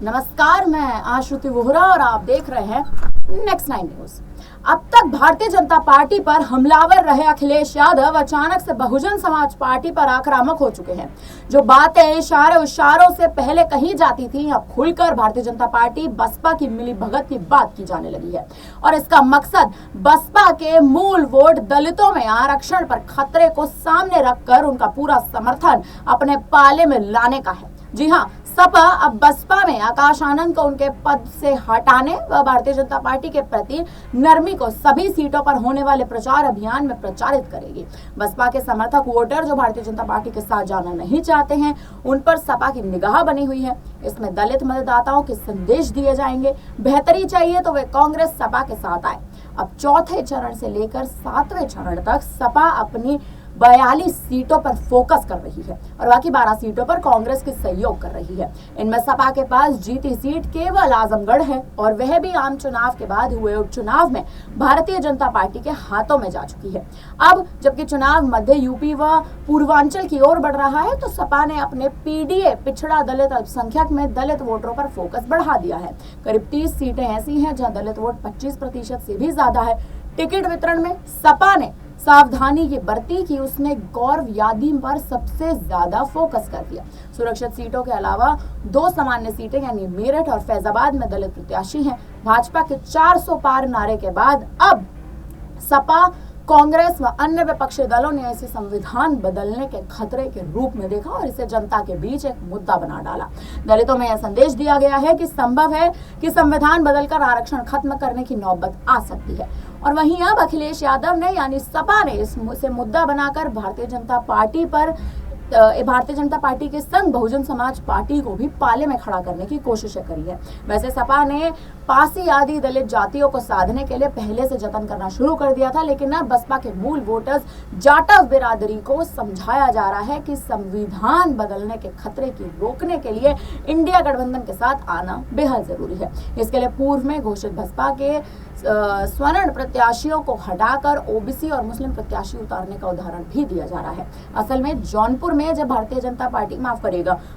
नमस्कार, मैं आश्रुति वोहरा और आप देख रहे हैं नेक्स्ट 9 न्यूज। अब तक भारतीय जनता पार्टी पर हमलावर रहे अखिलेश यादव अचानक से बहुजन समाज पार्टी पर आक्रामक हो चुके हैं। जो बातें इशारों से पहले कही जाती थी, अब खुलकर भारतीय जनता पार्टी बसपा की मिलीभगत की बात की जाने लगी है और इसका मकसद बसपा के मूल वोट दलितों में आरक्षण पर खतरे को सामने रखकर उनका पूरा समर्थन अपने पाले में लाने का है। जी हाँ, सपा अब बसपा में आकाश आनंद को उनके पद से हटाने व भारतीय जनता पार्टी के प्रति नरमी को सभी सीटों पर होने वाले प्रचार अभियान में प्रचारित करेगी। बसपा के समर्थक वोटर जो भारतीय जनता पार्टी के साथ जाना नहीं चाहते हैं, उन पर सपा की निगाह बनी हुई है। इसमें दलित मतदाताओं के संदेश दिए जाएंगे। बेहतरी चाहिए तो वे कांग्रेस सपा के साथ आए। अब चौथे चरण से लेकर 7वें चरण तक सपा अपनी 42 सीटों पर फोकस कर रही है और बाकी 12 सीटों पर कांग्रेस की सहयोग कर रही है। इनमें सपा के पास जीती सीट केवल आजमगढ़ है और वह भी आम चुनाव के बाद हुए उपचुनाव में भारतीय जनता पार्टी के हाथों में जा चुकी है। अब जबकि चुनाव मध्य यूपी व पूर्वांचल की ओर बढ़ रहा है, तो सपा ने अपने पीडीए पिछड़ा दलित अल्पसंख्यक में दलित वोटरों पर फोकस बढ़ा दिया है। करीब 30 सीटें ऐसी हैं जहां दलित वोट 25% से भी ज्यादा है। टिकट वितरण में सपा ने सावधानी ये बरती कि उसने गौरव यादी पर सबसे ज्यादा फोकस कर दिया। सुरक्षित सीटों के अलावा 2 सामान्य सीटें यानी मेरठ और फैजाबाद में दलित प्रत्याशी हैं। भाजपा के 400 पार नारे के बाद अब सपा, कांग्रेस व अन्य विपक्षी दलों ने इसे संविधान बदलने के खतरे के रूप में देखा और इसे जनता के बीच एक मुद्दा बना डाला। दलितों में यह संदेश दिया गया है कि संभव है कि संविधान बदलकर आरक्षण खत्म करने की नौबत आ सकती है। और वहीं अब अखिलेश यादव ने यानी सपा ने इसे मुद्दा बनाकर भारतीय जनता पार्टी के संग बहुजन समाज पार्टी को भी पाले में खड़ा करने की कोशिशें करी है। वैसे सपा ने पासी आदि दलित जातियों को साधने के लिए पहले से जतन करना शुरू कर दिया था, लेकिन अब बसपा के मूल वोटर्स जाटव बिरादरी को समझाया जा रहा है कि संविधान बदलने के खतरे की रोकने के लिए इंडिया गठबंधन के साथ आना बेहद जरूरी है। इसके लिए पूर्व में घोषित बसपा के स्वर्ण प्रत्याशियों को हटाकर ओबीसी और मुस्लिम प्रत्याशी उतारने का उदाहरण भी दिया जा रहा है। असल में जौनपुर में जब भारतीय जनता पार्टी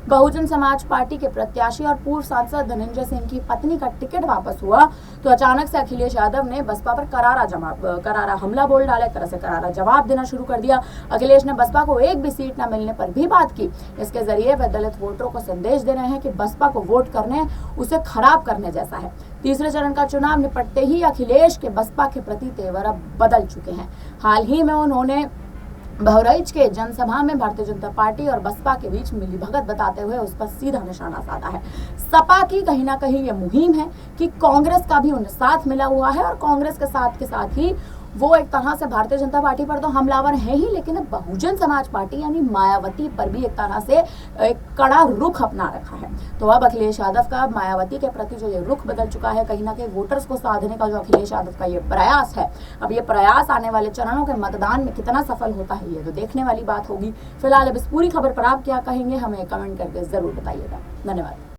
बहुजन समाज पार्टी के प्रत्याशी और पूर्व सांसद धनंजय सिंह की पत्नी का टिकट वापस हुआ, तो अचानक से अखिलेश यादव ने बसपा पर करारा हमला बोल डाला। एक तरह से करारा जवाब देना शुरू कर दिया। अखिलेश ने बसपा को एक भी सीट न मिलने पर भी बात की। इसके जरिए वे दलित वोटरों को संदेश दे रहे हैं कि बसपा को वोट करने उसे खराब करने जैसा है। तीसरे चरण का चुनाव निपटते ही अखिलेश के बसपा के प्रति तेवर अब बदल चुके हैं। हाल ही में उन्होंने बहराइच के जनसभा में भारतीय जनता पार्टी और बसपा के बीच मिलीभगत बताते हुए उस पर सीधा निशाना साधा है। सपा की कहीं ना कहीं ये मुहिम है कि कांग्रेस का भी उनके साथ मिला हुआ है और कांग्रेस के साथ ही वो एक तरह से भारतीय जनता पार्टी पर तो हमलावर है ही, लेकिन बहुजन समाज पार्टी यानी मायावती पर भी एक तरह से एक कड़ा रुख अपना रखा है। तो अब अखिलेश यादव का मायावती के प्रति जो ये रुख बदल चुका है, कहीं ना कहीं वोटर्स को साधने का जो अखिलेश यादव का ये प्रयास है, अब ये प्रयास आने वाले चरणों के मतदान में कितना सफल होता है, ये तो देखने वाली बात होगी। फिलहाल अब इस पूरी खबर पर आप क्या कहेंगे, हमें कमेंट करके जरूर बताइएगा। धन्यवाद।